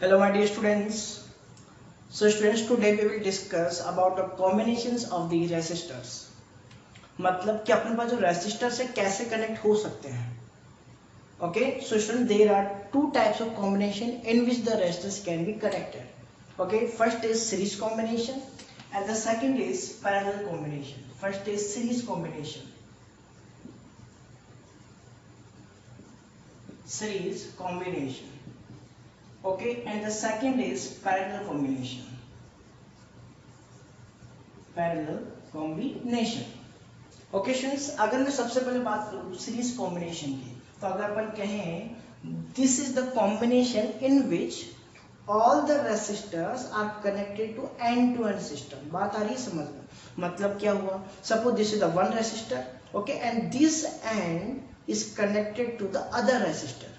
Hello my dear students. So students, today we will discuss about the combinations of the resistors. मतलब कि अपने पास जो resistors है कैसे connect हो सकते हैं. Okay, so students, there are two types of combination in which the resistors can be connected. Okay, first is series combination and the second is parallel combination. First is series combination. Series combination. Okay, and the second is parallel combination. Parallel combination. Okay students, अगर मैं सबसे पहले बात करूँ series combination की, तो अगर अपन कहें this is the combination in which all the resistors are connected to end system. बात आ रही है समझ में? मतलब क्या हुआ, suppose this is the one resistor, okay, and this end is connected to the other resistor.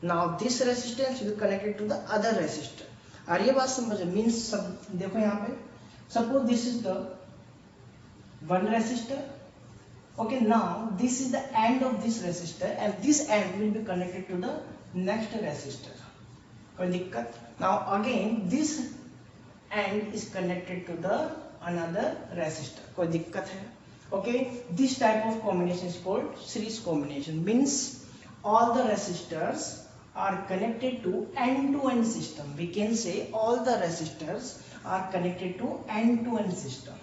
Now this resistance will connected to the other resistor. आ रही है बात समझ में? मीन्स सब देखो यहाँ पे, suppose this is the one resistor. Okay, now this is the end of this resistor and this end will be connected to the next resistor. कोई दिक्कत? Now again this end is connected to the another resistor. कोई दिक्कत है? Okay, this type of combination is called series combination. Means all the resistors are connected to end-to-end system. We can say all the resistors are connected to end-to-end system.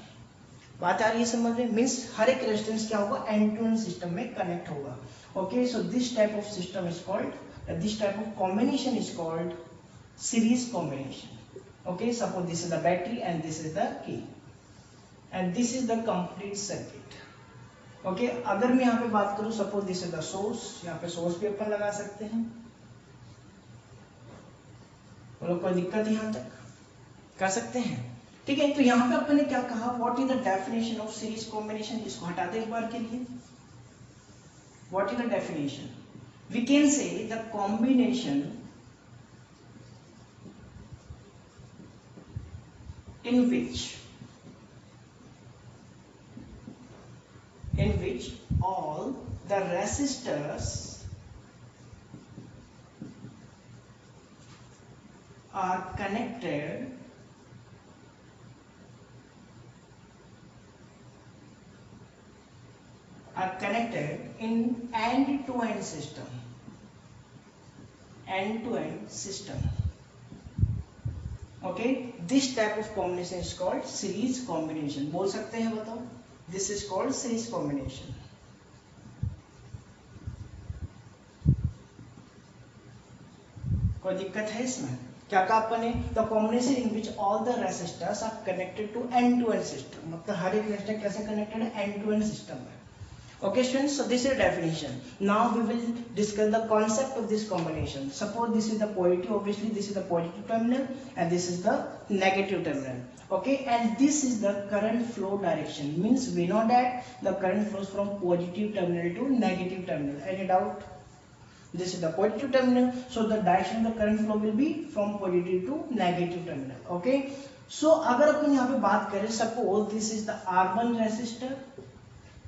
बात आ रही है समझ में? Means हर एक रेजिस्टेंस क्या होगा, end-to-end system में कनेक्ट होगा. Okay, so this type of system is called, this type of combination is called series combination. Okay, suppose this is the battery and this is the key and this is the complete circuit. Okay, अगर मैं यहाँ पे बात करूँ, suppose this is the source, यहाँ पे source भी अपन लगा सकते हैं. बोलो कोई दिक्कत यहाँ तक कर सकते हैं? ठीक है, तो यहाँ पे अपन ने क्या कहा, what is the definition of series combination. इसको हटा दे एक बार के लिए. What is the definition? We can say the combination in which all the resistors are connected in end-to-end system. Okay, this type of combination is called series combination. बोल सकते हैं? बताओ. This is called series combination. कोई दिक्कत है इसमें? क्या कहा अपन ने? The combination in which all the resistors are connected to end to end system. मतलब हर एक रेसिस्टर कैसे कनेक्टेड है? एंड-टू-एंड सिस्टम में. Okay students, so this is the definition. Now we will discuss the concept of this combination. Suppose this is the positive, obviously this is the positive terminal and this is the negative terminal. Okay, and this is the current flow direction. Means we know that the current flows from positive terminal to negative terminal. Any doubt? This is the positive terminal, so the direction of the current flow will be from positive to negative terminal. Okay, so अगर अपन यहाँ पे बात करें, suppose this is the R1 resistor,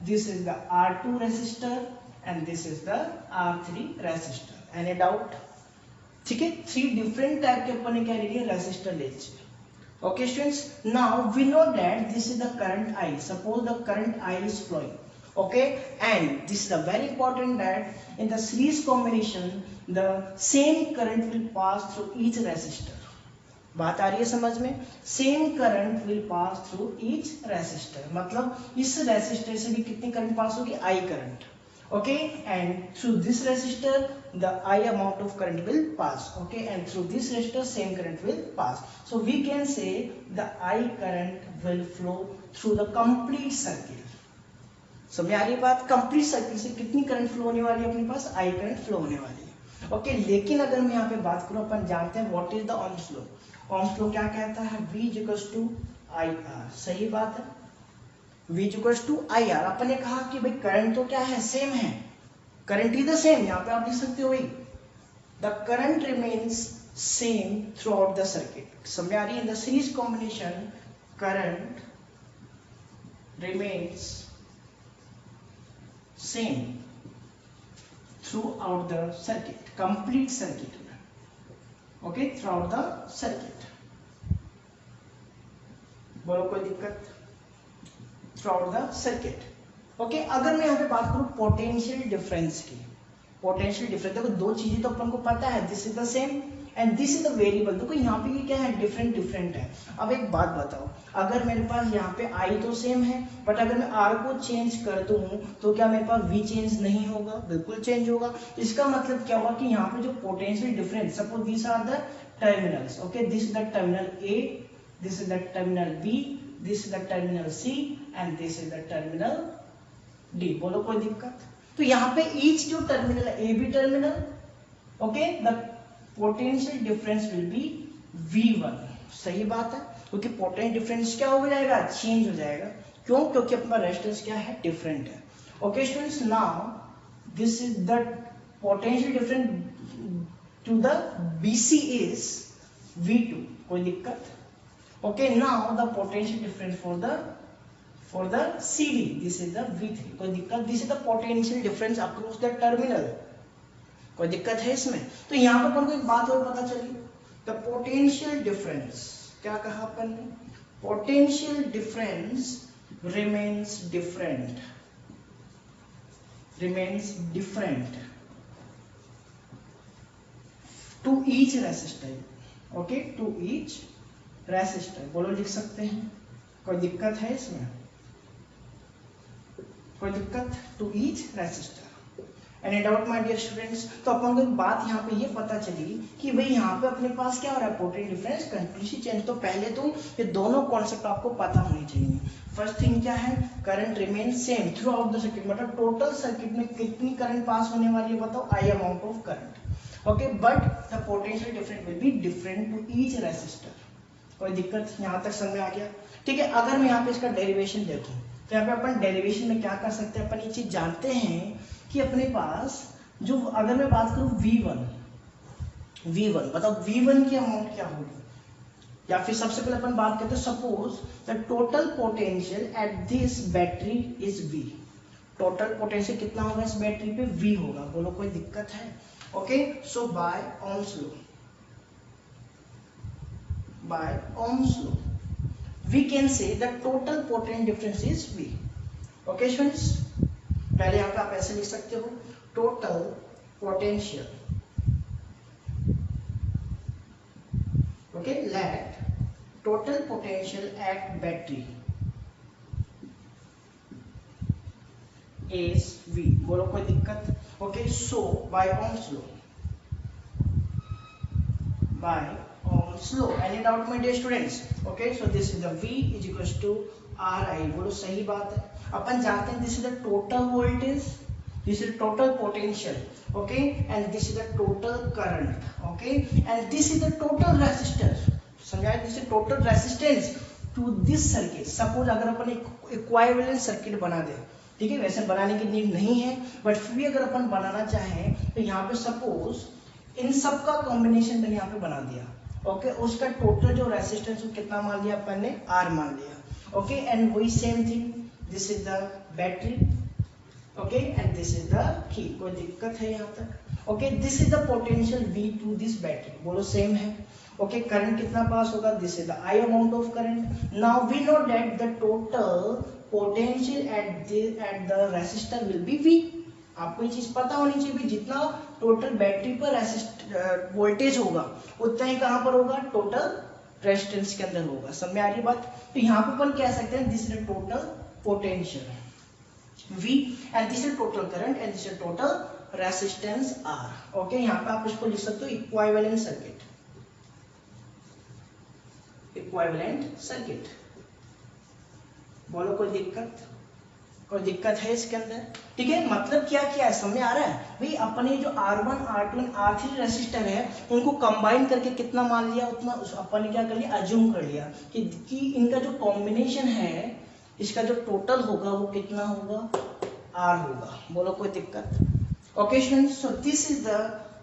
this is the R2 resistor and this is the R3 resistor. Any doubt? ठीक है, three different type के अपन ने क्या लिए, रेसिस्टर ले लिए. Okay students, now we know that this is the current I. Suppose the current I is flowing. Okay, and this is the very important that in the series combination the same current will pass through each resistor. बात आ रही है समझ में? Same current will pass through each resistor. मतलब इस resistor से भी कितनी करंट पास होगी? I current. Okay, and through this resistor the I amount of current will pass. Okay, and through this resistor same current will pass. So we can say the I current will flow through the complete circuit. समझ आ रही है बात? Complete circuit से कितनी current flow होने वाली है अपने पास? आई करंट फ्लो होने वाली है. ओके, लेकिन अगर मैं यहाँ पे बात करूँ, अपन जानते हैं what is the Ohm's law. Ohm's law क्या कहता है? V equals to I R. सही बात है, V equals to I R. अपन ने कहा कि भाई करंट तो क्या है, सेम है. Current is the same. यहाँ पे आप लिख सकते हो भाई the current remains same throughout the circuit. समझ आ रही है? In the series combination current remains same throughout the circuit, complete circuit में. Okay throughout the circuit. बोलो कोई दिक्कत? Throughout the circuit. Okay अगर मैं यहाँ पे बात करूँ पोटेंशियल डिफरेंस की, पोटेंशियल डिफरेंस देखो दो चीजें तो अपन को पता है, this is the same and this is the variable. देखो यहाँ पे ये क्या है, डिफरेंट डिफरेंट है। अब एक बात बताओ, अगर मेरे पास यहाँ पे आई तो सेम है, बट अगर मैं आर को चेंज कर दूं तो क्या मेरे पास वी चेंज नहीं होगा? बिल्कुल चेंज होगा। इसका मतलब क्या होगा कि यहाँ पे जो potential difference, suppose this are the terminals, okay this is the terminal A, this is the terminal B, this is the terminal C and this is the terminal D. बोलो कोई दिक्कत? तो यहाँ पे ईच जो टर्मिनल है, A B terminal, okay the potential difference will be V1। सही बात है, क्योंकि पोटेंशियल डिफरेंस क्या हो जाएगा, चेंज हो जाएगा। क्यों? क्योंकि अपना रेजिस्टेंस क्या है, डिफरेंट है। Okay students, now this is the potential difference to the BC is V2। कोई दिक्कत? Okay now the potential difference for the CD, this is the V3। कोई दिक्कत? This is the potential difference across the terminal. कोई दिक्कत है इसमें? तो यहाँ पर अपन को एक बात और पता चली, द पोटेंशियल डिफरेंस, क्या कहा अपन ने, potential difference remains different to each resistor. Okay to each resistor, बोलो लिख सकते हैं। कोई दिक्कत है इसमें? कोई दिक्कत? To each resistor. Any doubt my dear students? तो अपन को एक बात यहाँ पे ये पता चली कि भाई यहाँ पे अपने पास क्या हो रहा है, पोटेंशियल डिफरेंस कंटिन्यूसली चेंज। तो पहले तो ये दोनों कॉन्सेप्ट आपको पता होने चाहिए। फर्स्ट थिंग क्या है, current remain same throughout the circuit, मतलब टोटल सर्किट में कितनी करंट पास होने वाली है बताओ, I amount of current. Okay but the potential difference will be different to each resistor. कोई दिक्कत? यहाँ तक समझ में आ गया? ठीक है, अगर मैं यहाँ पे इसका डेरिवेशन देखूँ तो यहाँ पे अपन डेरिवेशन में क्या कर सकते हैं, अपन ये चीज जानते हैं कि अपने पास जो, अगर मैं बात करूं V1 बताओ V1 की अमाउंट क्या होगी, या फिर सबसे पहले अपन बात करते हैं, suppose the total potential at this battery is V। Total potential कितना होगा इस बैटरी पे, V होगा। बोलो कोई दिक्कत है? Okay so by Ohm's law we can say the total potential difference is V। okay students, पहले यहाँ पे आप ऐसे लिख सकते हो, total potential, okay let total potential at battery is V। बोलो कोई दिक्कत? Okay so by Ohm's law, any doubt my dear students? okay so this is the V is equals to RI। बोलो सही बात है, अपन जानते हैं this is the total voltage, this is total potential, okay and this is the total current, okay and this is the total resistor. समझा? This is total resistance to this circuit. Suppose अगर अपन equivalent circuit बना दे, ठीक है, वैसे बनाने की need नहीं है बट फिर भी अगर अपन बनाना चाहें तो यहाँ पे सपोज इन सब का कॉम्बिनेशन मैंने यहाँ पे बना दिया, ओके उसका टोटल जो रेजिस्टेंस कितना मान लिया अपन ने, R मान लिया। ओके एंड वही same thing, this is the battery, okay and this is the key. कोई दिक्कत है यहाँ तक? Okay this is the potential V to this battery. बोलो सेम है। ओके करंट कितना पास होगा, this is the I amount of current. Now we know that the total potential at the resistor will be V। आपको ये चीज पता होनी चाहिए भी, जितना टोटल बैटरी पर वोल्टेज होगा उतना ही कहां पर होगा, टोटल रेजिस्टेंस के अंदर होगा। समझ में आ रही बात? तो यहाँ पे अपन कह सकते हैं this is total potential V and this is total current and this is total resistance R। Okay यहाँ पे आप इसको लिख सकते हो इक्विवेलेंट सर्किट, इक्विवेलेंट सर्किट। बोलो कोई दिक्कत? कोई दिक्कत है इसके अंदर? ठीक है, मतलब क्या किया है, समझ आ रहा है भाई? अपने जो R1 R2 R3 रेसिस्टर है उनको कंबाइन करके कितना मान लिया, उतना अपन ने क्या कर लिया, अज्यूम कर लिया कि इनका जो कॉम्बिनेशन है इसका जो टोटल होगा वो कितना होगा, R होगा। बोलो कोई दिक्कत? Okay students, so this is the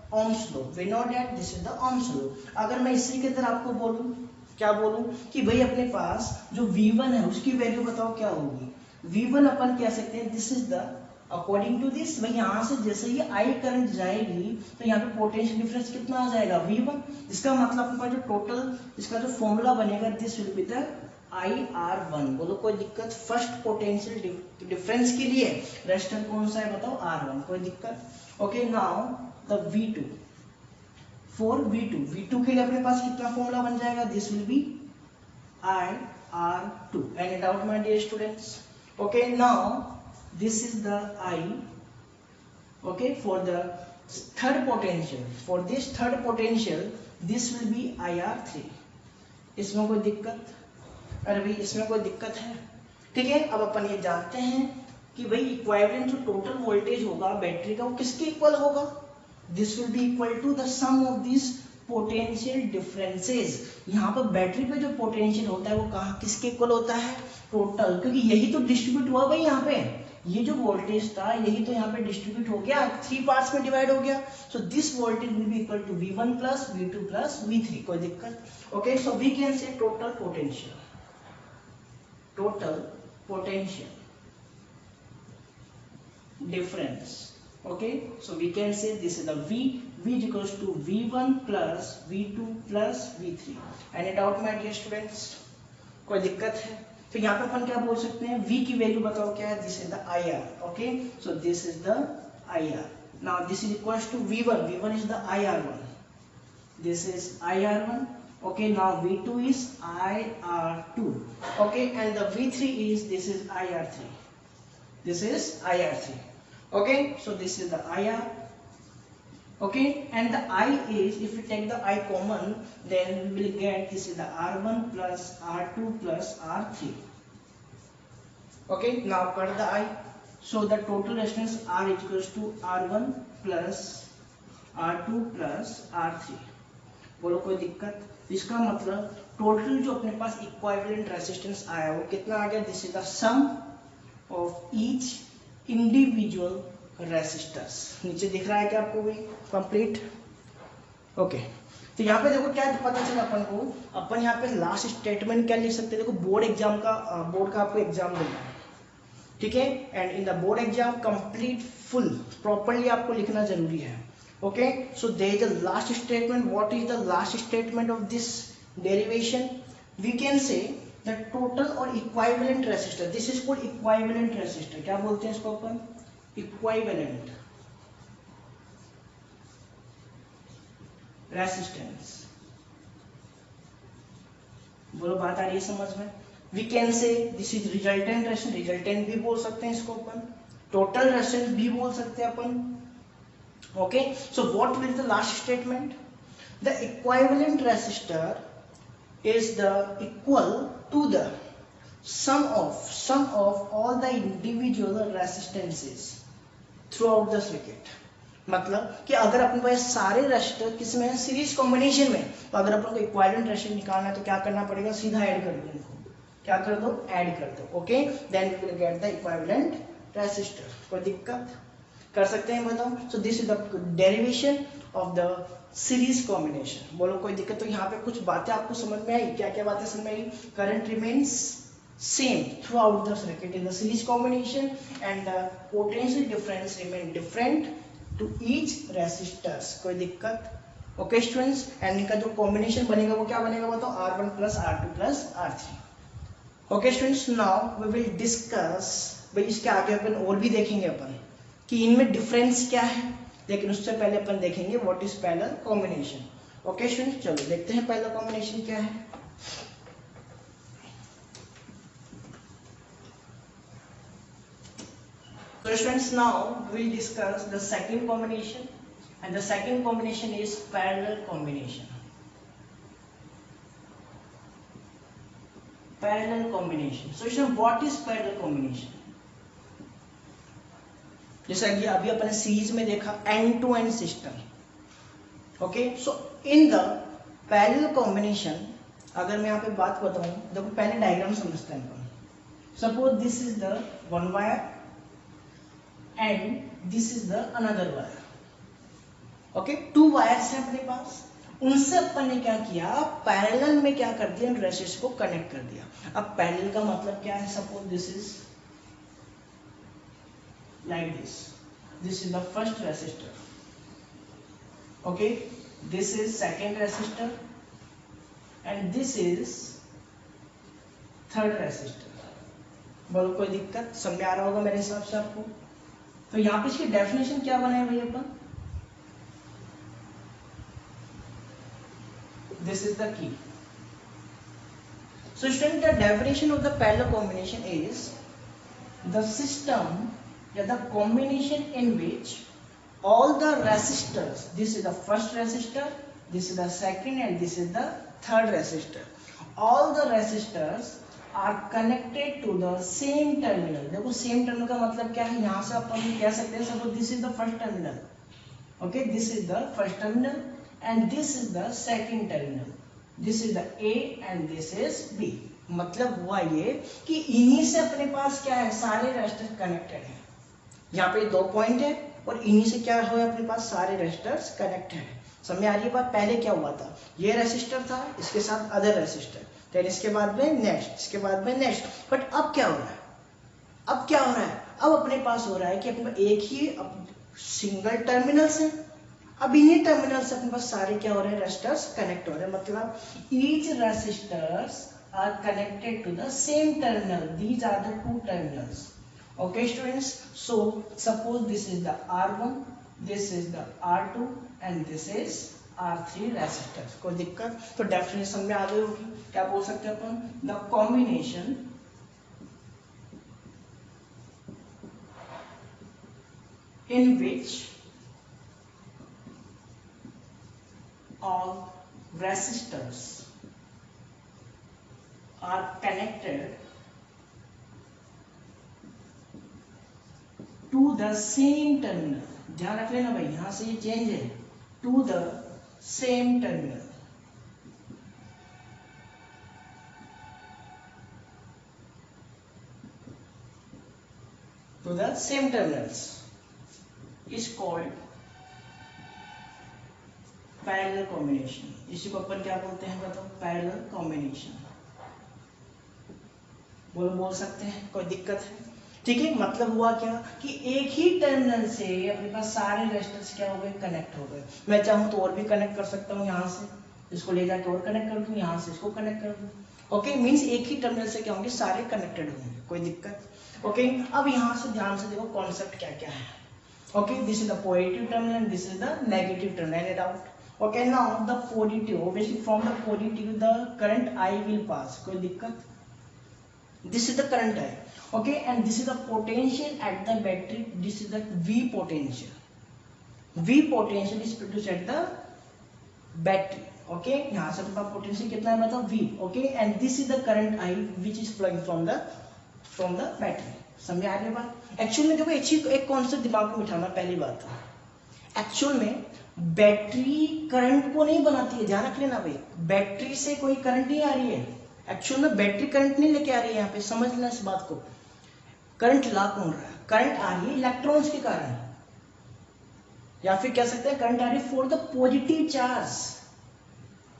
Ohm's law, we know that this is the Ohm's law। अगर मैं इसी के अंदर आपको बोलूं, क्या बोलूं कि भाई अपने पास जो V1 है उसकी वैल्यू बताओ क्या होगी। V1 अपन कह सकते हैं this is the according to this भाई यहाँ से जैसे ही आई करंट जाएगी तो यहाँ पे पोटेंशियल डिफरेंस कितना आ जाएगा V1। इसका मतलब आपका जो टोटल इसका जो फॉर्मूला बनेगा this will be the IR1। बोलो कोई दिक्कत? फर्स्ट पोटेंशियल डिफरेंस के लिए रेजिस्टर कौन सा है बताओ? R1। कोई दिक्कत? Okay now the V2 for V2 के लिए अपने पास कितना फॉर्मूला बन जाएगा? This will be IR2। Any doubt my dear students? Okay now this is the I, okay, for the third potential. For this third potential this will be IR3। इसमें कोई दिक्कत? अरे भाई इसमें कोई दिक्कत है? ठीक है, अब अपन ये जानते हैं कि भाई इक्विवेलेंट जो टोटल वोल्टेज होगा बैटरी का वो किसके इक्वल होगा? This will be equal to the sum of this potential differences. यहाँ पर बैटरी पे जो पोटेंशियल होता है वो कहाँ किसके इक्वल होता है? टोटल, क्योंकि यही तो डिस्ट्रीब्यूट हुआ भाई यहाँ पे, ये जो वोल्टेज था यही तो यहाँ पे डिस्ट्रीब्यूट हो गया, 3 पार्ट्स में डिवाइड हो गया। So this voltage will be equal to V1 plus V2 plus V3। कोई दिक्कत? Okay so we can say total potential difference। okay so we can say this is the V is equals to V1 plus V2 plus V3। any doubt my dear students? कोई दिक्कत है? तो यहाँ पे अपन क्या बोल सकते हैं? V की वैल्यू बताओ क्या है? This is the IR। Okay so this is the IR। Now this is equals to V1 is the IR1, this is IR1। okay now V2 is IR2, okay and the V3 is this is IR3, this is IR3। okay so this is the IR, okay and the I is, if we take the I common then we will get this is the R1 plus R2 plus R3। okay now cut the I, so the total resistance R is equals to R1 plus R2 plus R3। बोलो कोई दिक्कत? इसका मतलब total जो अपने पास equivalent resistance आया वो कितना आ गया? This is the sum of each individual resistors. नीचे दिख रहा है क्या आपको? भी कंप्लीट। ओके तो यहाँ पे देखो क्या पता चला अपन को, अपन यहाँ पे लास्ट स्टेटमेंट क्या लिख सकते हैं? देखो बोर्ड का आपको एग्जाम देना है, ठीक है, and in the board exam complete full properly आपको लिखना जरूरी है। Okay so there is the last statement. What is the last statement of this derivation? We can say the total और equivalent resistor, this is called equivalent resistor. क्या बोलते हैं इसको अपन? Equivalent resistance. बोलो बात आ रही है समझ में? We can say this is resultant resistance, resultant भी बोल सकते हैं इसको अपन, टोटल रेसिस्टेंस भी बोल सकते हैं अपन। Okay so what will the last statement? The equivalent resistor is the equal to the sum of all the individual resistances throughout the circuit। मतलब कि अगर अपन को सारे रेजिस्टर किसमें है? सीरीज कॉम्बिनेशन में। तो अगर अपन को इक्विवेलेंट रेजिस्टेंस निकालना है तो क्या करना पड़ेगा? सीधा ऐड कर दो इनको। क्या कर दो? ऐड कर दो। Okay then we will get the equivalent resistor. कोई दिक्कत? कर सकते हैं बताओ? So this is the derivation of the series combination. बोलो कोई दिक्कत? तो यहाँ पे कुछ बातें आपको समझ में आई? क्या क्या बातें समझ में आई? Current remains same throughout the circuit in the series combination and the potential difference remain different to each resistors. कोई दिक्कत? ओके स्टूडेंट्स, एंड इनका जो कॉम्बिनेशन बनेगा वो क्या बनेगा बताओ? R1 plus R2 plus R3। Okay students now we will discuss, भाई इसके आगे अपन और भी देखेंगे अपन कि इनमें डिफरेंस क्या है, लेकिन उससे पहले अपन देखेंगे what is parallel combination. Okay students चलो देखते हैं पैरेलल कॉम्बिनेशन क्या है। So students now we will discuss the second combination, and the second combination is parallel combination। Parallel combination। So students what is parallel combination? जैसा कि अभी अपने series में देखा end to end system. Okay so in the parallel combination अगर मैं यहाँ पे बात बताऊं, देखो पहले डायग्राम समझते हैं अपन। Suppose this is the one wire and this is the another wire. Okay 2 wires हैं अपने पास, उनसे अपन ने क्या किया? पैरेलल में क्या कर दिया? रेसिस्टर को कनेक्ट कर दिया। अब पैरेलल का मतलब क्या है? Suppose this is like this is the first resistor, okay, this is second resistor and this is third resistor. बोलो कोई दिक्कत, समझ आ रहा होगा मेरे हिसाब से आपको। तो यहाँ पे इसकी डेफिनेशन क्या बनाए भाई अपन, this is the key. So student, the definition of the parallel combination is the system या the combination in which all the resistors, this is the first resistor, this is the second and this is the third resistor, all the resistors are connected to the same terminal। देखो same terminal का मतलब क्या है, यहाँ से अपन कह सकते हैं suppose this is the first terminal, okay, this is the first terminal and this is the second terminal, this is the A and this is B. मतलब हुआ ये कि इन्हीं से अपने पास क्या है, सारे रेजिस्टर कनेक्टेड हैं। यहाँ पे 2 पॉइंट है और इन्हीं से क्या हुआ अपने पास सारे रेजिस्टर्स कनेक्टेड है। समझ में आ रही है बात। पहले क्या हुआ था, ये रेजिस्टर था, इसके साथ अदर रेजिस्टर, फिर इसके बाद में नेक्स्ट, इसके बाद में नेक्स्ट। बट अब क्या हो रहा है, अब क्या हो रहा है, अब अपने पास हो रहा है कि अपने एक ही सिंगल टर्मिनल्स है। अब इन्हीं टर्मिनल से अपने पास सारे क्या हो रहे हैं, रेजिस्टर्स कनेक्ट हो रहे हैं। मतलब each resistors are connected to the same terminal, these are the 2 terminals. Okay students, so suppose this is the R1, this is the R2 and this is R3 resistors. कोई दिक्कत, तो definition में आ गई होगी। क्या बोल सकते हैं अपन, the combination in which all resistors are connected to the same terminal। ध्यान रख लेना भाई, यहां से ये चेंज है, to the same terminal, to the same terminals is called parallel combination. इसी को अपन क्या बोलते हैं बताओ, पैरेलल कॉम्बिनेशन। बोल सकते हैं, कोई दिक्कत है, ठीक है। मतलब हुआ क्या कि एक ही टर्मिनल से अपने पास सारे रेजिस्टर्स क्या हो गए, कनेक्ट हो गए। मैं चाहूँ तो और भी कनेक्ट कर सकता हूँ, यहाँ से इसको ले जाके और कनेक्ट कर दूँ, यहाँ से इसको कनेक्ट कर दूँ। ओके, मीन्स एक ही टर्मिनल से क्या होंगे, सारे कनेक्टेड होंगे, कोई दिक्कत। ओके, अब यहाँ से ध्यान से देखो कॉन्सेप्ट क्या क्या है। Okay, this is the positive terminal and this is the negative terminal, any doubt? Okay, now the positive, obviously from the positive the current I will pass, कोई दिक्कत। This is the current I, okay, and this is the potential at the battery, this is the V potential, V potential is produced at the battery, okay, यहाँ से अपना potential कितना है बताओ, V, okay, and this is the current I which is flowing from the battery। समझ आ रही है बात। एक्चुअल में देखो एक कॉन्सेप्ट दिमाग में बिठाना, पहली बात एक्चुअल में बैटरी करंट को नहीं बनाती है, ध्यान रख लेना भाई। बैटरी से कोई करंट नहीं आ रही है, एक्चुअल में बैटरी करंट नहीं लेके आ रही है। यहाँ पे समझ लेना इस बात को। करंट ला कौन रहा है, करंट आ रही है इलेक्ट्रॉन्स के कारण, या फिर कह सकते हैं करंट आ रही है फॉर द पॉजिटिव चार्ज।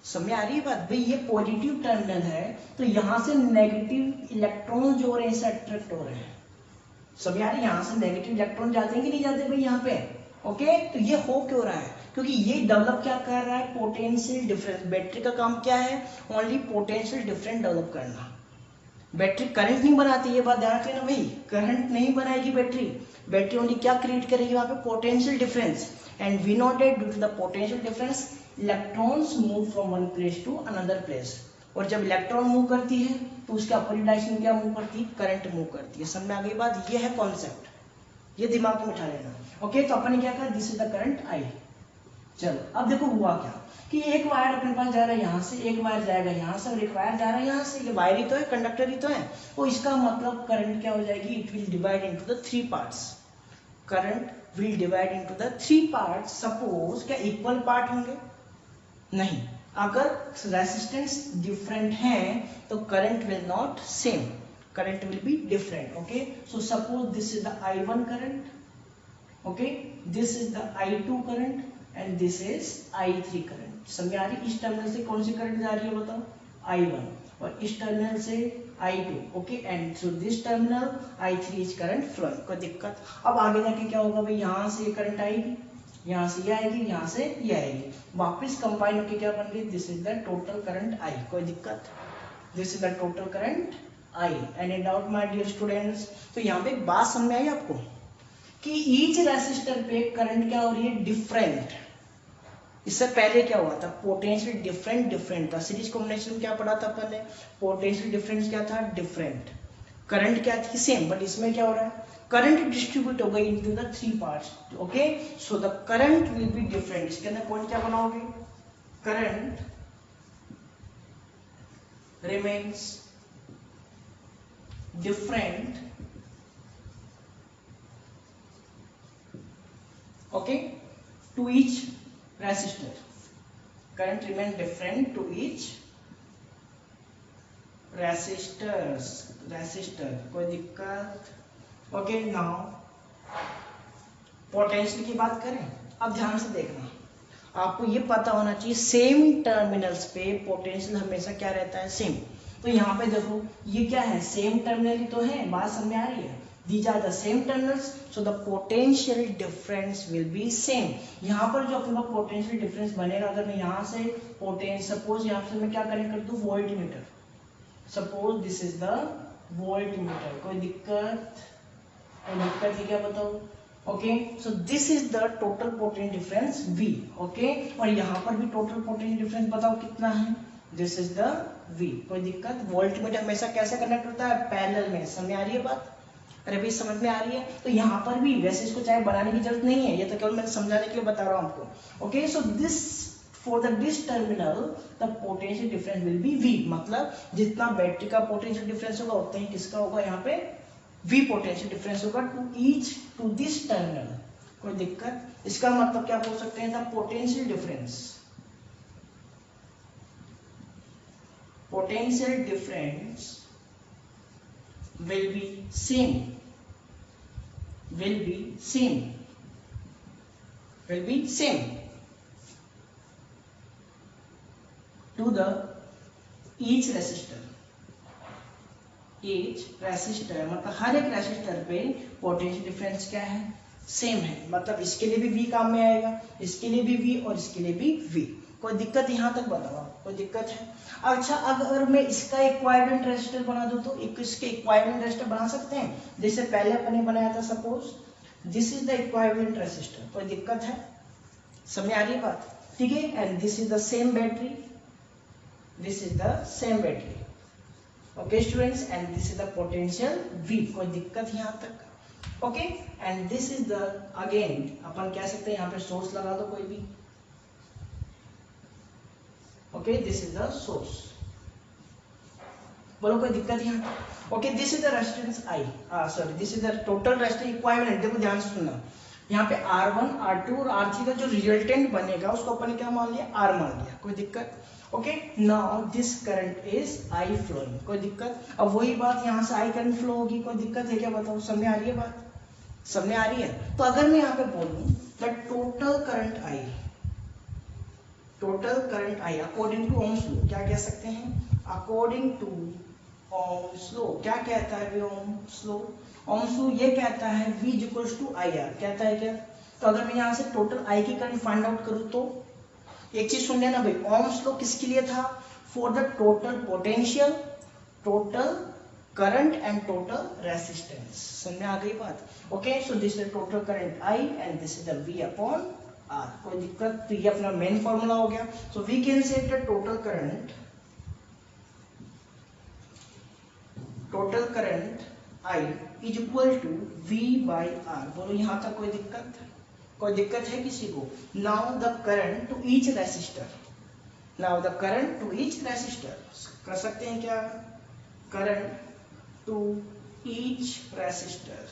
समझ आ रही है बात भाई, ये पॉजिटिव टर्मिनल है तो यहाँ से नेगेटिव इलेक्ट्रॉन जो हो रहे हैं इससे अट्रैक्ट हो रहे हैं। समझ आ रही है, यहाँ से नेगेटिव इलेक्ट्रॉन जाते हैं कि नहीं जाते भाई यहाँ पे। ओके, तो ये हो क्यों रहा है, क्योंकि ये डेवलप क्या कर रहा है, पोटेंशियल डिफरेंस। बैटरी का काम क्या है, ओनली पोटेंशियल डिफरेंस डेवलप करना। बैटरी करंट नहीं बनाती, ये बात ध्यान रखना भाई, करंट नहीं बनाएगी बैटरी। बैटरी ओनली क्या क्रिएट करेगी वहां पे, potential difference. And we know that due to the potential difference electrons move from one place to another place. और जब इलेक्ट्रॉन मूव करती है तो उसके अपोजिट डायरेक्शन में क्या मूव करती है, करंट मूव करती है। समझ में आ गई बात, ये है कॉन्सेप्ट, ये दिमाग में उठा लेना। ओके, तो अपन ने क्या कहा, this is the current I. चलो अब देखो हुआ क्या कि एक वायर अपने पास जा रहा है यहाँ से, एक वायर जाएगा यहाँ से और एक वायर जा रहा है यहाँ से। ये वायर ही तो है, कंडक्टर ही तो है। तो इसका मतलब करंट क्या हो जाएगी, it will divide into the 3 parts. Current will divide into the 3 parts. Suppose क्या इक्वल पार्ट होंगे, नहीं। अगर रेजिस्टेंस डिफरेंट है तो current will not same, current will be different. Okay, so suppose this is the I1 current, okay, this is the I2 current and this is I3 current. समझ आ रही, इस terminal से कौन सी करंट जा रही है बताओ, I1, और इस टर्मिनल से I2, okay, and through this terminal I3 is current flowing. कोई दिक्कत? अब आगे जाके क्या होगा भाई, यहाँ से ये करंट आएगी, यहाँ से ये आएगी, यहाँ से ये आएगी, वापस कंबाइन होके क्या बन गई, this is the total current I। कोई दिक्कत? This is the total current I। Any doubt my dear students? तो यहाँ पे एक बात समझ में आई आपको कि ईच रेसिस्टर पे करंट क्या हो रही है, डिफरेंट। इससे पहले क्या हुआ था, पोटेंशियल डिफरेंट था। सीरीज कॉम्बिनेशन में क्या पढ़ा था अपन ने, पोटेंशियल डिफरेंस क्या था, डिफरेंट, करंट क्या थी, सेम। बट इसमें क्या हो रहा है, करंट डिस्ट्रीब्यूट हो गई into the three parts, okay, so the current will be different. इसके अंदर पॉइंट क्या बनाओगे, current remains different, okay, to each resistor, current remain different to each resistor, कोई दिक्कत? ओके, नाउ पोटेंशियल की बात करें। अब ध्यान से देखना, आपको ये पता होना चाहिए सेम टर्मिनल्स पे पोटेंशियल हमेशा क्या रहता है, सेम। तो यहाँ पे देखो ये क्या है, सेम टर्मिनल ही तो है, बात समझ में आ रही है, these are the same terminals, so the potential difference will be same। यहाँ पर जो अपना potential difference बनेगा, अगर मैं यहाँ से सपोज यहाँ से मैं क्या कनेक्ट कर दूँ, voltmeter, suppose this is the voltmeter. कोई दिक्कत? कोई दिक्कत है क्या, बताओ? Okay, so this is the total potential difference V, okay, और यहाँ पर भी टोटल पोटेंशियल डिफरेंस बताओ कितना है, दिस इज द V। कोई दिक्कत? वोल्टमीटर हमेशा कैसे कनेक्ट होता है, पैरेलल में। समझ आ रही है बात? अरे भाई समझ में आ रही है? तो यहाँ पर भी वैसे इसको चाहे बनाने की जरूरत नहीं है, ये तो केवल मैं समझाने के लिए बता रहा हूँ आपको। Okay, so this for the this terminal the potential difference will be V, मतलब जितना बैटरी का पोटेंशियल डिफरेंस होगा उतना ही किसका होगा, यहाँ पे V पोटेंशियल डिफरेंस होगा टू दिस टर्मिनल। कोई दिक्कत? इसका मतलब क्या बोल सकते हैं, the potential difference will be same to the each resistor, मतलब हर एक रेसिस्टर पे पोटेंशियल डिफरेंस क्या है, सेम है। मतलब इसके लिए भी V काम में आएगा, इसके लिए भी V और इसके लिए भी V। कोई दिक्कत यहाँ तक बताओ, कोई दिक्कत है? अच्छा, अगर मैं इसका इक्विवेलेंट रेजिस्टर बना दूं तो इसके इक्विवेलेंट रेजिस्टर बना सकते हैं, जैसे पहले अपने बनाया था, suppose this is the equivalent resistor. कोई दिक्कत है? समझ आ रही है बात? ठीक है, and this is the same battery, okay students, and this is the potential V। कोई दिक्कत यहाँ तक? Okay, and this is the again अपन कह सकते हैं यहाँ पे सोर्स लगा दो कोई भी, okay, this is the source. बोलो कोई दिक्कत यहाँ? Okay, this is the resistance I, sorry, this is the total resistance equivalent. देखो ध्यान से सुनना, यहाँ पे R1, R2 और R3 का जो रिजल्टेंट बनेगा उसको अपन ने क्या मान लिया, R मान लिया। कोई दिक्कत? Okay, now this current is I flowing. कोई दिक्कत? अब वही बात यहाँ से I करंट फ्लो होगी, कोई दिक्कत है क्या, बताओ? समझ आ रही है बात? समझ आ रही है? तो अगर मैं यहाँ पे बोलूँ the total current I according to Ohm's law, क्या कह सकते हैं, अकॉर्डिंग टू ओम्स लॉ। क्या कहता है ओम्स लॉ? ओम्स लॉ ये कहता है V इक्वल्स टू IR, कहता है क्या? तो अगर मैं यहाँ से टोटल I की करंट फाइंड आउट करूँ तो एक चीज सुन लेना भाई, ओम्स लॉ किसके लिए था, for the total potential, total current and total resistance. समझ में आ गई बात? Okay, so this is total current I and this is the V upon R। कोई दिक्कत? तो ये अपना मेन फॉर्मूला हो गया। So we can say the total current I is equal to V by R। बोलो यहाँ तक कोई दिक्कत? कोई दिक्कत है किसी को? Now the current to each resistor, कर सकते हैं क्या, करंट टू ईच रेसिस्टर,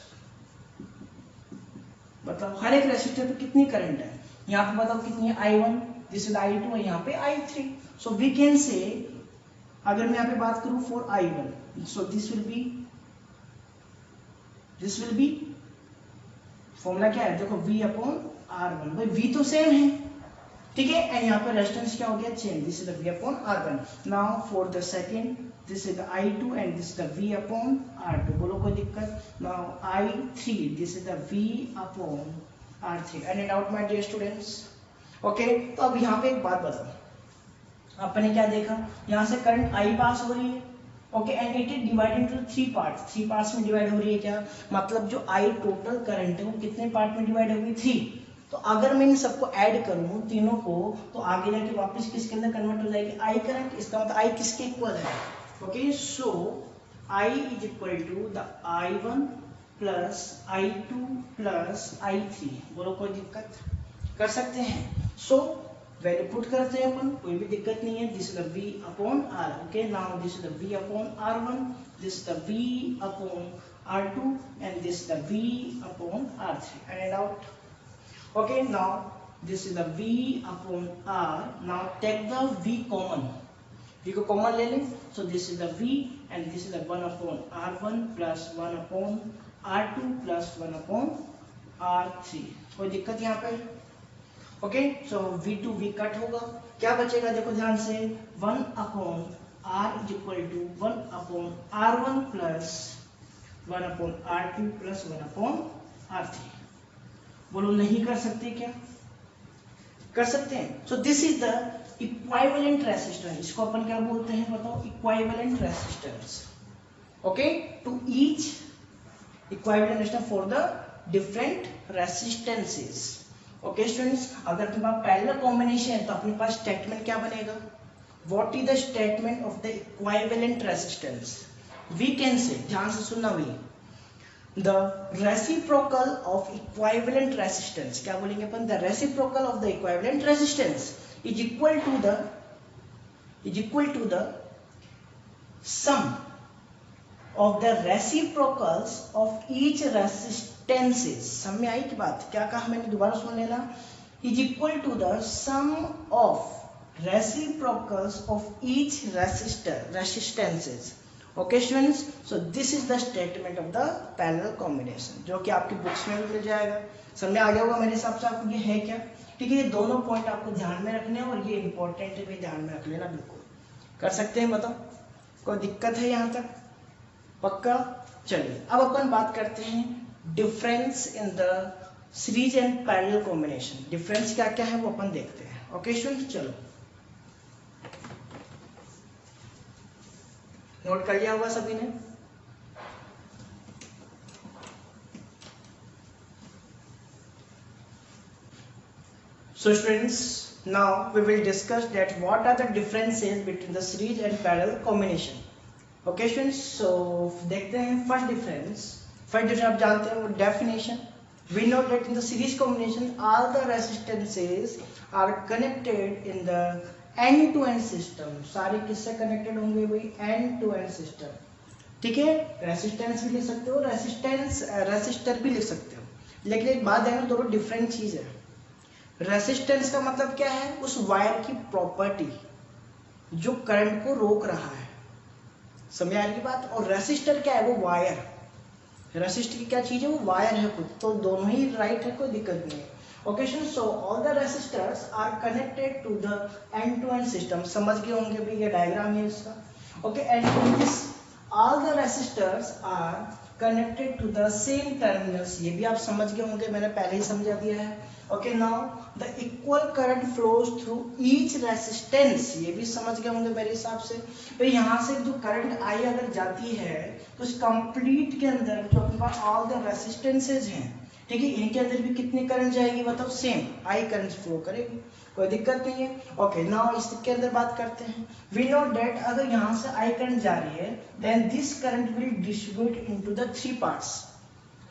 मतलब हर एक रेसिस्टर पे कितनी करंट है, यहाँ पे बताओ कितनी है, I1, दिस इज I2 और यहाँ पे I3। सो वी कैन से, अगर मैं यहाँ पे बात करूँ for I1, so this will B formula क्या है, देखो V अपॉन R1। भाई V तो सेम है, ठीक है, एंड यहाँ पे रेजिस्टेंस क्या हो गया, change, this is the V upon R1। Now for the second this is the I2 and this is the V upon R2, बोलो कोई दिक्कत? Now I3 this is the V upon R3, any doubt my dear students? Okay, तो अब यहाँ पे एक बात बताओ, आपने क्या देखा, यहाँ से करंट I पास हो रही है, okay, and it is divided into three parts में डिवाइड हो रही है। क्या मतलब जो I टोटल करंट है वो कितने पार्ट में डिवाइड होगी? 3। तो अगर मैं इन सबको ऐड करूं तीनों को, तो आगे जाके वापस किसके अंदर कन्वर्ट हो जाएगी? I current. इसका मतलब I किसके इक्वल है? Okay, so I is equal to the I1 plus I2 plus I3, बोलो कोई दिक्कत? कर सकते हैं। सो वैल्यू पुट करते हैं अपन, कोई भी दिक्कत नहीं है। This is the V upon R, okay, now this is the V upon R1, this is the V upon R2 and this the V upon R3, any doubt? Okay, now this is the V upon R. Now take the V common. V को common ले लें. So this is the V and this is the 1 upon R1 plus 1 upon R2 plus 1 upon R3. कोई दिक्कत यहाँ पे? Okay, so V to V cut होगा. क्या बचेगा? देखो ध्यान से, 1 upon R is equal to 1 upon R1 plus 1 upon R2 plus 1 upon R3. बोलो नहीं कर सकते क्या? कर सकते हैं। So this is the equivalent resistance, इसको अपन क्या बोलते हैं बताओ? Equivalent resistance, okay, to each equivalent resistance for the different resistances. Okay students, अगर तुम्हारे पास पैरेलल कॉम्बिनेशन है तो अपने पास स्टेटमेंट क्या बनेगा? What is the statement of the equivalent resistance? We can say, ध्यान से सुनना भाई, the reciprocal of equivalent resistance, क्या बोलेंगे अपन? the reciprocal of the equivalent resistance is equal to the sum of the reciprocals of each resistances। समझ में आई की बात? क्या कहा मैंने, दोबारा सुन लेना, is equal to the sum of reciprocals of each resistances। Okay students, so this is the statement of the parallel combination, जो कि आपकी बुक्स में भी मिल जाएगा। समझ आ गया होगा मेरे हिसाब से आपको ये है क्या? ठीक है, ये दोनों पॉइंट आपको ध्यान में रखने हैं और ये इंपॉर्टेंट है, भी ध्यान में रख लेना। बिल्कुल कर सकते हैं, बताओ कोई दिक्कत है यहाँ तक? पक्का? चलिए अब अपन बात करते हैं difference in the series and parallel combination. Difference क्या क्या है वो अपन देखते हैं। ओके स्टूडेंट्स, चलो नोट कर लिया होगा सभी ने? So students, now we will discuss that what are the differences between the series and parallel combination. Okay students, so देखते हैं फर्स्ट डिफरेंस आप जानते हैं वो definition. We know that in the series combination all the resistances are connected in the end to end system. सारे किससे connected होंगे भाई? End to end system. ठीक है, रेसिस्टेंस भी लिख सकते हो, रेसिस्टर भी लिख सकते हो, लेकिन एक बात है ना, दोनों डिफरेंट चीज है। रेसिस्टेंस का मतलब क्या है? उस वायर की प्रॉपर्टी जो करंट को रोक रहा है। समझ आ रही बात? और रेसिस्टर क्या है? वो वायर। रेसिस्टर की क्या चीज है? वो वायर है खुद। तो दोनों ही राइट है, कोई दिक्कत नहीं है। Okay, so all the resistors are connected to the end-to-end system। समझ गए होंगे भी, ये डायग्राम है इसका। Okay, and in this all the resistors are connected to the same terminals। ये भी आप समझ गए होंगे, मैंने पहले ही समझा दिया है। Okay, now the equal current flows through each resistance। ये भी समझ गए होंगे मेरे हिसाब से। भाई यहाँ से जो करंट आई अगर जाती है तो इस कंप्लीट के अंदर जो अपने पास all the resistances हैं, ठीक है, इनके अंदर भी कितनी करंट जाएगी बताओ? सेम आई करंट फ्लो करेगी, कोई दिक्कत नहीं है। ओके, नाउ इसके अंदर बात करते हैं। वी नो डेट अगर यहाँ से आई करंट जा रही है then this current will distribute into the three parts.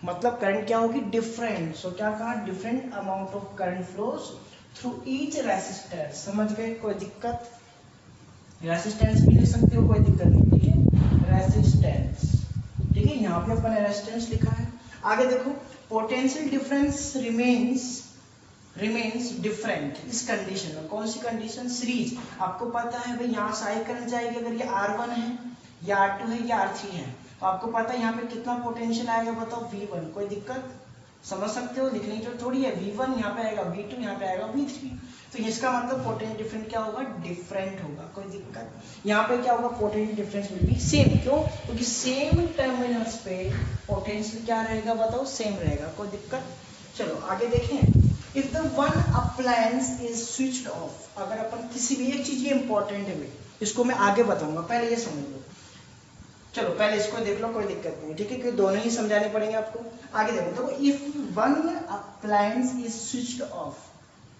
मतलब करंट क्या होगी? डिफरेंट। सो क्या कहा? Different amount of current flows through each resistor. समझ गए? कोई दिक्कत? रेसिस्टेंस भी लिख सकते हो, कोई दिक्कत नहीं। ठीक है, रेसिस्टेंस। ठीक है, यहाँ पे अपन रेसिस्टेंस लिखा है। आगे देखो, पोटेंशियल डिफरेंस रिमेन्स डिफरेंट इस कंडीशन में। कौन सी कंडीशन? सीरीज। आपको पता है भाई यहाँ से आई करंट जाएगी, अगर ये R1 है या R2 है या R3 है, तो आपको पता है यहाँ पे कितना पोटेंशियल आएगा बताओ? V1। कोई दिक्कत? समझ सकते हो, लिखने की थोड़ी है। V1 यहाँ पे आएगा, V2 यहाँ पे आएगा, V3। तो इसका मतलब पोटेंशियल डिफरेंस क्या होगा, डिफरेंट होगा, कोई दिक्कत। यहाँ पे क्या होगा, potential difference will B same. क्यों? क्योंकि सेम टर्मिनल्स पे पोटेंशियल क्या रहेगा बताओ, सेम रहेगा, कोई दिक्कत। चलो आगे देखें। If the one appliance is switched of, अगर अपन किसी भी एक चीज, ये इंपॉर्टेंट है भाई, इसको मैं आगे बताऊंगा, पहले ये समझ लो। चलो पहले इसको देख लो, कोई दिक्कत नहीं, ठीक है, क्योंकि दोनों ही समझाने पड़ेंगे आपको। आगे देखो, तो if one appliance is switched off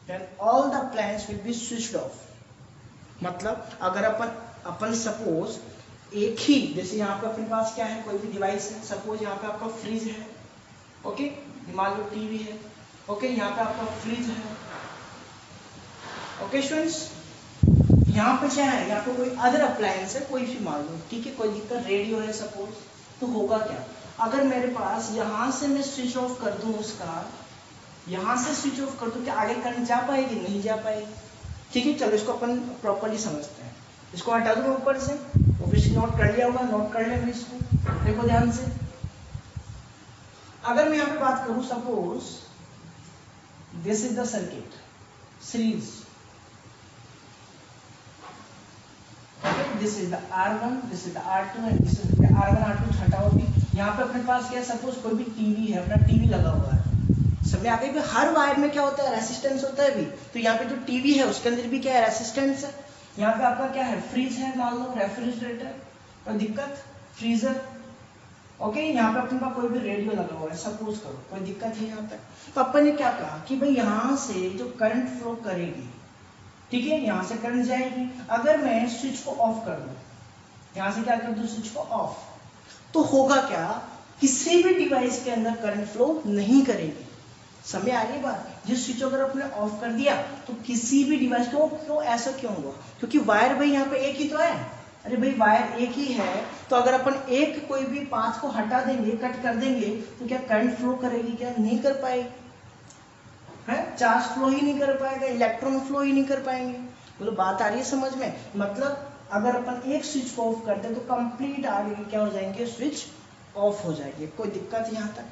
then all the appliance will be switched off. मतलब अगर अपन सपोज एक ही, जैसे यहाँ पे अपने पास क्या है, कोई भी डिवाइस है, सपोज यहाँ पे आपका फ्रिज है, ओके, मान लो टीवी है, ओके, यहाँ पे आपका फ्रिज है, ओके स्टूडेंट्स। यहाँ पे क्या है, यहाँ पे कोई अदर अप्लायंस है, कोई भी मान लो, ठीक है, कोई दिक्कत, रेडियो है सपोज। तो होगा क्या, अगर मेरे पास यहाँ से मैं स्विच ऑफ कर दूँ उसका, यहाँ से स्विच ऑफ कर दूँ, क्या आगे करंट जा पाएगी, नहीं जा पाएगी, ठीक है। चलो इसको अपन प्रॉपर्ली समझते हैं। इसको हटा दूँ ऊपर से, ऑब्वियसली नोट कर लिया होगा, नोट कर लेंगे इसको, देखो ध्यान से। अगर मैं यहाँ पे बात करूँ, suppose this is the circuit series, this is the R1, this is the R2 and this is the R1 R2 हटाओ भी। यहाँ पे अपने पास क्या, सपोज कोई भी टीवी है, अपना टीवी लगा हुआ है, समझ आ गई। हर वायर में क्या होता है, रेसिस्टेंस होता है भी। तो यहाँ पे जो टीवी है उसके अंदर भी क्या है, रेसिस्टेंस है। यहाँ पे आपका क्या है, फ्रिज है, मान लो रेफ्रिजरेटर, कोई दिक्कत, फ्रीजर, ओके। यहाँ पे अपने पास कोई भी रेडियो लगा हुआ है, सपोज करो, कोई दिक्कत है यहाँ तक। तो अपन ने क्या कहा कि भाई यहाँ से जो करंट फ्लो करेगी, ठीक है, यहाँ से करंट जाएगी। अगर मैं स्विच को ऑफ कर दूं, यहाँ से क्या कर दूं, स्विच को ऑफ, तो होगा क्या, किसी भी डिवाइस के अंदर करंट फ्लो नहीं करेगी। समझ आ रही बात? ये स्विच अगर आपने ऑफ कर दिया तो किसी भी डिवाइस को, क्यों ऐसा क्यों हुआ, क्योंकि वायर भाई यहाँ पे एक ही तो है। अरे भाई वायर एक ही है, तो अगर अपन एक कोई भी पाथ को हटा देंगे, कट कर देंगे, तो क्या करंट फ्लो करेगी, क्या नहीं कर पाएगी, है, चार्ज फ्लो ही नहीं कर पाएगा, इलेक्ट्रॉन फ्लो ही नहीं कर पाएंगे। बोलो बात आ रही है समझ में? मतलब अगर अपन एक स्विच को ऑफ कर दे तो कंप्लीट आगे क्या हो जाएंगे, स्विच ऑफ हो जाएगी, कोई दिक्कत यहाँ तक,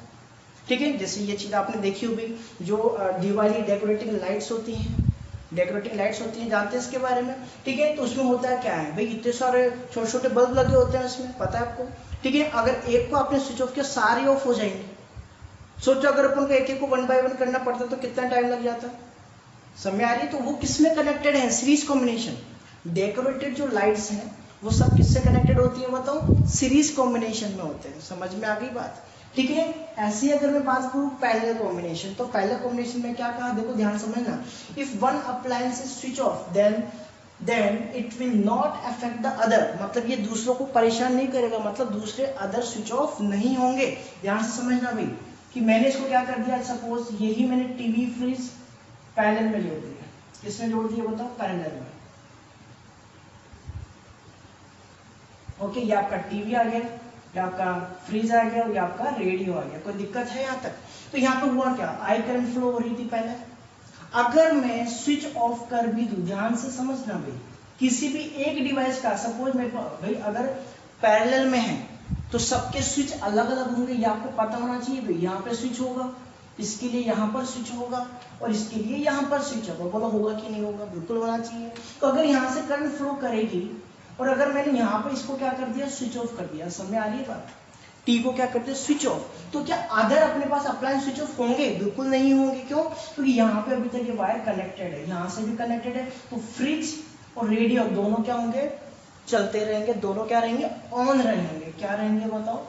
ठीक है। जैसे ये चीज आपने देखी होगी, जो दिवाली डेकोरेटिंग लाइट्स होती हैं, डेकोरेटिंग लाइट्स होती हैं, जानते हैं इसके बारे में, ठीक है। तो उसमें होता है क्या है भाई, इतने सारे छोटे छोटे बल्ब लगे होते हैं उसमें, पता है आपको, ठीक है। अगर एक को आपने स्विच ऑफ किया, सारे ऑफ हो जाएंगे। सोचो अगर अपन को एक एक को 1 बाय 1 करना पड़ता तो कितना टाइम लग जाता, समझ आ रही है? तो वो किस में कनेक्टेड है, सीरीज कॉम्बिनेशन। डेकोरेटेड जो लाइट्स हैं वो सब किससे कनेक्टेड होती है बताओ, सीरीज कॉम्बिनेशन में होते हैं। समझ में आ गई बात, ठीक है। ऐसी अगर मैं बात करूं पैरेलल कॉम्बिनेशन, तो पैरेलल कॉम्बिनेशन में क्या कहा, देखो ध्यान समझना। If one appliance is switch off then it will not affect the other, मतलब ये दूसरों को परेशान नहीं करेगा, मतलब दूसरे अदर स्विच ऑफ नहीं होंगे। ध्यान से समझना भाई, कि मैंने इसको क्या कर दिया, सपोज यही मैंने टीवी फ्रिज पैरेलल में जोड़ दिया, किसमें जोड़ दिया बताओ, पैरेलल में, ओके। ये आपका टीवी आ गया, ये आपका फ्रिज आ गया, और ये आपका रेडियो आ गया, कोई दिक्कत है यहाँ तक? तो यहाँ पे हुआ क्या, आई करंट फ्लो हो रही थी पहले। अगर मैं स्विच ऑफ कर भी दूं, ध्यान से समझना भाई, किसी भी एक डिवाइस का, सपोज मेरे पास भाई अगर पैरेलल में है तो सबके स्विच अलग अलग होंगे, ये आपको पता होना चाहिए भाई। यहाँ पे स्विच होगा, इसके लिए यहाँ पर स्विच होगा, और इसके लिए यहाँ पर स्विच होगा। बोलो होगा कि नहीं होगा, बिल्कुल होना चाहिए। तो अगर यहाँ से करंट फ्लो करेगी, और अगर मैंने यहाँ पे इसको क्या कर दिया, स्विच ऑफ कर दिया, समझ आ रही है बात, टी को क्या करते हैं, स्विच ऑफ, तो क्या अदर अपने पास अप्लायंस स्विच ऑफ होंगे? बिल्कुल नहीं होंगे। क्यों? क्योंकि यहाँ पे अभी तक ये वायर कनेक्टेड है, यहाँ से भी कनेक्टेड है, तो फ्रिज और रेडियो दोनों क्या होंगे, चलते रहेंगे, दोनों क्या रहेंगे, ऑन रहेंगे। क्या रहेंगे बताओ,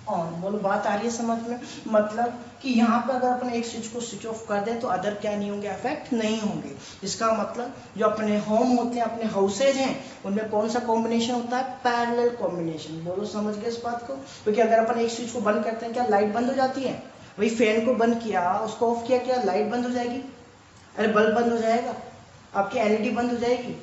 ऑन। बोलो बात आ रही है समझ में? मतलब कि यहाँ पे अगर अपन एक स्विच को स्विच ऑफ कर दें तो अदर क्या नहीं होंगे, अफेक्ट नहीं होंगे। इसका मतलब जो अपने होम होते हैं, अपने हाउसेज हैं, उनमें कौन सा कॉम्बिनेशन होता है, पैरेलल कॉम्बिनेशन। बोलो समझ गए इस बात को? क्योंकि अगर अपन एक स्विच को बंद करते हैं, क्या लाइट बंद हो जाती है? वही फैन को बंद किया, उसको ऑफ किया, क्या लाइट बंद हो जाएगी? अरे बल्ब बंद हो जाएगा, आपकी एलईडी बंद हो जाएगी,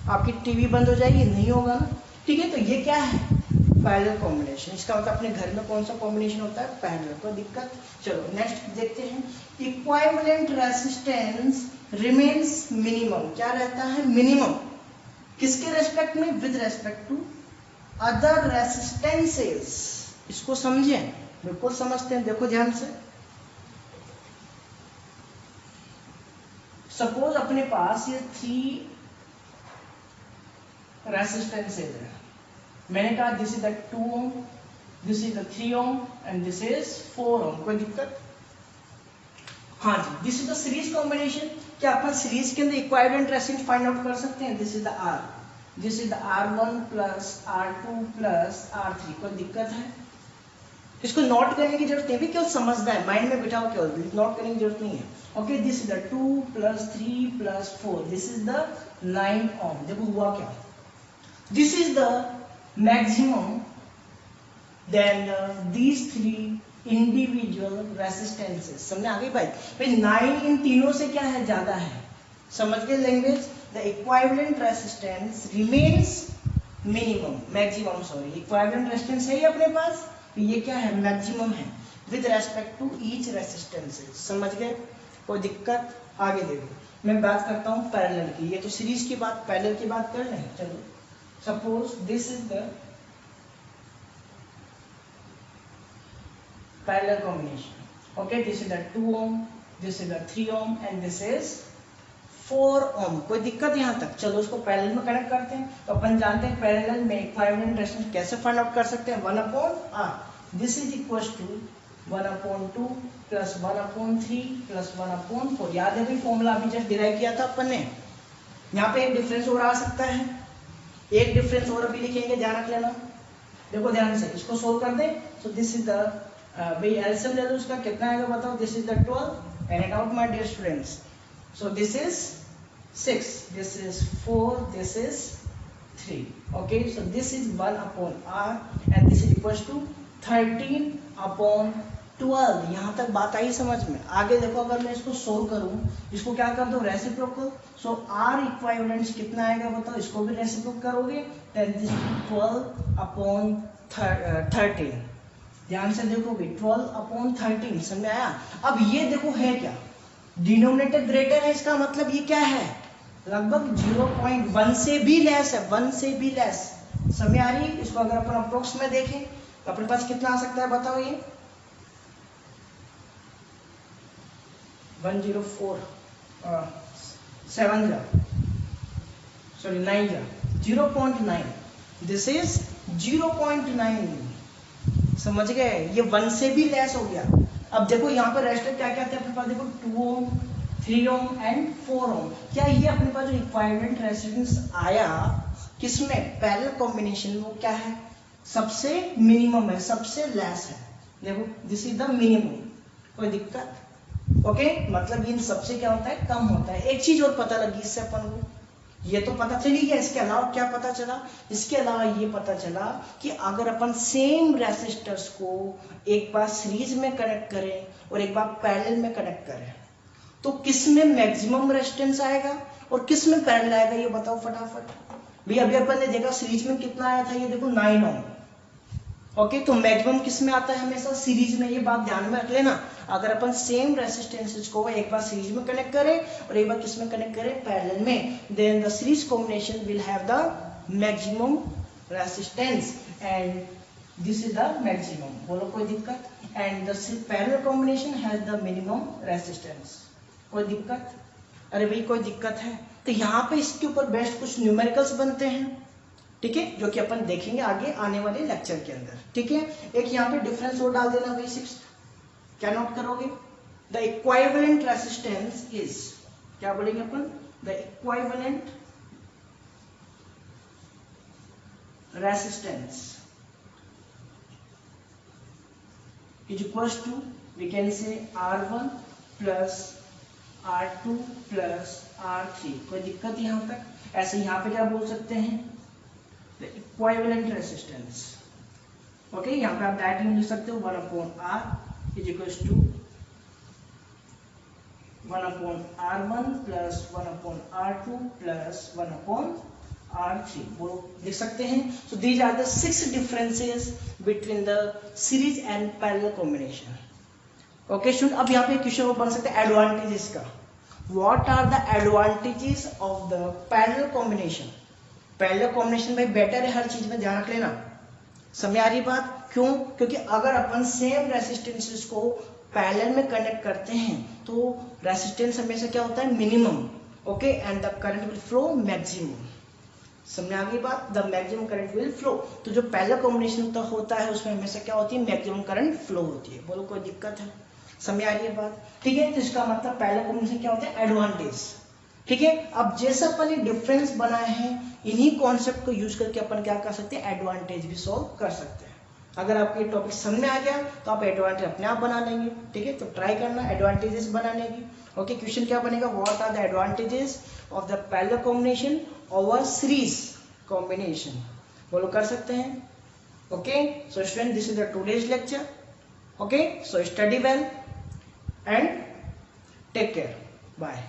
आपकी टीवी बंद हो जाएगी? नहीं होगा ना, ठीक है। तो ये क्या है, पैरेलल कॉम्बिनेशन। इसका मतलब अपने घर में कौन सा कॉम्बिनेशन होता है, पैरेलल। कोई दिक्कत? चलो नेक्स्ट देखते हैं। Equivalent resistance remains minimum. क्या रहता है, मिनिमम। किसके रेस्पेक्ट में, with respect to other resistances. इसको समझें, बिल्कुल समझते हैं, देखो ध्यान से। सपोज अपने पास ये 3 रेसिस्टेंसेज है, मैंने कहा this is the 2 ohm, this is the 3 ohm and this is 4 ohm, कोई दिक्कत? हाँ जी, this is the series combination. क्या अपन सीरीज के अंदर इक्विवेलेंट रेजिस्टेंस फाइंड आउट कर सकते हैं? This is the R, this is the R1 plus R2 plus R3, कोई दिक्कत है? इसको नोट करने की जरूरत नहीं, भी केवल समझना है, माइंड में बिठाओ, केवल नोट करने की जरूरत नहीं है। Okay, this is the 2 plus 3 plus 4, this is the 9 ohm. देखो हुआ क्या, this is the maximum, then these 3 individual resistances. समझ आ गई भाई? भाई 9 इन तीनों से क्या है, ज्यादा है। समझ गए language? The equivalent resistance remains minimum, maximum sorry, equivalent resistance है ही अपने पास, तो ये क्या है, मैक्सिमम है with respect to each resistances. समझ गए? कोई दिक्कत? आगे देखो, मैं बात करता हूँ पैरेलल की, ये तो सीरीज की बात, पैरेलल की बात कर लें। चलो, suppose this is the parallel combination. Okay, this is the 2 ohm, this is the 3 ohm and this is 4 ohm. कोई दिक्कत यहाँ तक? चलो उसको पैरेलल में कनेक्ट करते हैं। तो अपन जानते हैं पैरेलल में इक्विवेलेंट रेजिस्टेंस कैसे फाइंड आउट कर सकते हैं, 1/R। This is equal to 1/2 plus 1/3 plus 1/4। याद है भाई, फॉर्मूला अभी जस्ट डिराइव किया था अपन ने। यहाँ पे एक डिफरेंस और आ सकता है, एक डिफरेंस और अभी लिखेंगे, ध्यान रख लेना। देखो ध्यान से, इसको सोल्व कर दे। सो दिस इज द भाई एलसीएम ले लो, उसका कितना आएगा बताओ। This is the 12 and it out my dear students. So this is 6, this is 4, this is 3। Okay, so this is 1/R and this is equal to 13/12। यहाँ तक बात आई समझ में? आगे देखो, अगर मैं इसको सोल्व करूँ, इसको क्या कर दो, रेसिप्रोकल। सो R इक्विवेलेंट कितना आएगा बताओ, इसको भी रेसिप्रोकल करोगे, देन दिस 12/13। ध्यान से देखो भाई, 12/13, समझ आया? अब ये देखो है क्या, डिनोमिनेटर ग्रेटर है, इसका मतलब ये क्या है, लगभग 0.1 से भी लेस है, 1 से भी लेस। समझ आ रही? इसको अगर अपन अप्रोक्स में देखें तो अपने पास कितना आ सकता है बताओ, ये 104 7 सॉरी 9 0.9, दिस इज 0.9। समझ गए? ये 1 से भी लेस हो गया। अब देखो यहाँ पे रेजिस्टर क्या क्या थे अपने पास, देखो 2 ओम 3 ओम एंड 4 ओम। क्या ये अपने पास जो इक्विवेलेंट रेजिस्टेंस आया किसमें, पैरेलल कॉम्बिनेशन में, वो क्या है, सबसे मिनिमम है, सबसे लेस है। देखो दिस इज द मिनिमम, कोई दिक्कत? ओके, मतलब इन सबसे क्या होता है, कम होता है। एक चीज और पता लगी इससे अपन को, ये तो पता चली गया, इसके अलावा क्या पता चला, इसके अलावा ये पता चला कि अगर अपन सेम रेसिस्टर्स को एक बार सीरीज में कनेक्ट करें और एक बार पैरेलल में कनेक्ट करें, तो किस में मैक्सिमम रेजिस्टेंस आएगा और किस में पैरेलल आएगा, ये बताओ फटाफट। भैया अभी अपन ने देखा सीरीज में कितना आया था, ये देखो 9 ओम। ओके, तो मैक्सिमम किस में आता है, हमेशा सीरीज में, ये बात ध्यान में रख लेना। अगर अपन सेम रेसिस्टेंसेज को एक बार सीरीज में कनेक्ट करें और एक बार किस में कनेक्ट करें, पैरेलल में, then the series combination will have the maximum resistance and this is the maximum. बोलो कोई दिक्कत? And the parallel combination has the minimum resistance. कोई दिक्कत? अरे भाई कोई दिक्कत है? तो यहाँ पे इसके ऊपर बेस्ट कुछ न्यूमेरिकल्स बनते हैं, ठीक है, जो कि अपन देखेंगे आगे आने वाले लेक्चर के अंदर। ठीक है, एक यहाँ पे डिफरेंस और डाल देना भाई, 6 क्या नोट करोगे, द इक्विवेलेंट रेसिस्टेंस इज, क्या बोलेंगे अपन, the equivalent resistance is equals to, we can say R1 plus R2 plus R3। कोई दिक्कत यहाँ तक? ऐसे यहाँ पे क्या बोल सकते हैं, द इक्विवेलेंट रेसिस्टेंस। ओके, यहाँ पे आप डायरेक्टली लिख सकते हो 1/R is equals to 1/R1 plus 1/R2 plus 1/R3, वो लिख सकते हैं। So these are the 6 differences between the series and parallel combination. Okay student, अब यहाँ पे क्वेश्चन वो बन सकते हैं एडवांटेजेस का। What are the advantages of the parallel combination? Parallel combination भाई बेटर है हर चीज में, ध्यान रख लेना। समझ आ रही बात? क्यों? क्योंकि अगर अपन सेम रेसिस्टेंसेस को पैरेलल में कनेक्ट करते हैं तो रेसिस्टेंस हमेशा क्या होता है, minimum, okay, and the current will flow maximum. समझ आ गई बात, the maximum current will flow. तो जो पैरेलल कॉम्बिनेशन तो होता है उसमें हमेशा क्या होती है, मैक्सिमम करंट फ्लो होती है। बोलो कोई दिक्कत है, समझ आ रही है बात, ठीक है। तो इसका मतलब पैरेलल कॉम्बिनेशन क्या होता है, एडवांटेज, ठीक है। अब जैसा अपन ने डिफरेंस बनाए हैं इन्हीं कॉन्सेप्ट को यूज करके अपन क्या कर सकते हैं, एडवांटेज भी सॉल्व कर सकते हैं। अगर आपको ये टॉपिक समझ में आ गया तो आप एडवांटेज अपने आप बना लेंगे, ठीक है। तो ट्राई करना एडवांटेजेस बनाने की। ओके, क्वेश्चन क्या बनेगा, what are the advantages of the parallel combination over series combination. बोलो कर सकते हैं। Okay, so student this is the today's lecture. Okay, so study well and take care, bye.